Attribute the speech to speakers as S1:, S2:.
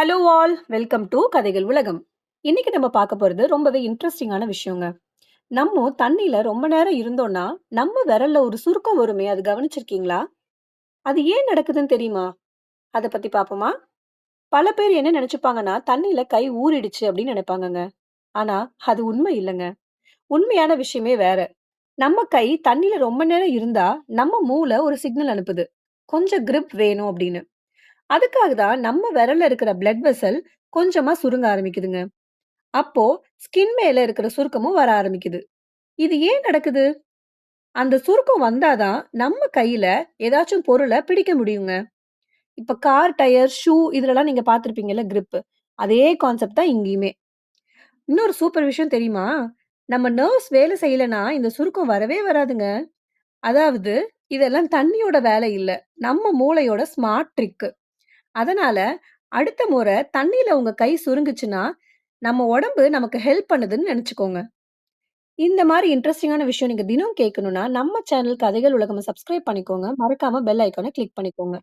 S1: Hello all welcome to கதைகள் உலகம். இன்னைக்கு நம்ம பார்க்க போறது ரொம்பவே இன்ட்ரெஸ்டிங்கான விஷயங்க. நம்ம தண்ணியில ரொம்ப நேரம் இருந்தோம்னா நம்ம விரல்ல ஒரு சுருக்கம் வருமே, அது கவனிச்சிருக்கீங்களா? அது ஏன் நடக்குதுன்னு தெரியுமா? அத பத்தி பாப்போமா? பல பேர் என்ன நினைச்சுப்பாங்கன்னா தண்ணியில கை ஊறிடுச்சு அப்படின்னு நினைப்பாங்கங்க. ஆனா அது உண்மை இல்லைங்க. உண்மையான விஷயமே வேற. நம்ம கை தண்ணியில ரொம்ப நேரம் இருந்தா நம்ம மூளை ஒரு சிக்னல் அனுப்புது, கொஞ்சம் grip வேணும் அப்படின்னு. அதுக்காக தான் நம்ம விரல்ல இருக்கிற பிளட் வெசல் கொஞ்சமா சுருங்க ஆரம்பிக்குதுங்க. அப்போ ஸ்கின் மேல இருக்கிற சுருக்கமும் வர ஆரம்பிக்குது. இது ஏன் நடக்குது? அந்த சுருக்கம் வந்தாதான் நம்ம கையில ஏதாச்சும் பொருள பிடிக்க முடியுங்க. இப்ப கார் டயர், ஷூ இதுலலாம் நீங்க பார்த்திருப்பீங்கல்ல கிரிப். அதே கான்செப்ட் தான் இங்கேயுமே. இன்னொரு சூப்பர் விஷயம் தெரியுமா? நம்ம நர்வ்ஸ் வேலை செய்யலனா இந்த சுருக்கம் வரவே வராதுங்க. அதாவது இதெல்லாம் தண்ணியோட வேலை இல்ல. நம்ம மூளையோட ஸ்மார்ட் ட்ரிக். அதனால அடுத்த முறை தண்ணீல உங்க கை சுருங்குச்சுன்னா, நம்ம உடம்பு நமக்கு ஹெல்ப் பண்ணுதுன்னு நெனச்சுக்கோங்க. இந்த மாரி இன்ட்ரஸ்டிங்கான விஷயம் நீங்க தினம் கேட்கணும்னா, நம்ம சேனல் கதைகள் உலகம் சப்ஸ்கிரைப் பண்ணிக்கோங்க. மறக்காம பெல் ஐகான கிளிக் பண்ணிக்கோங்க.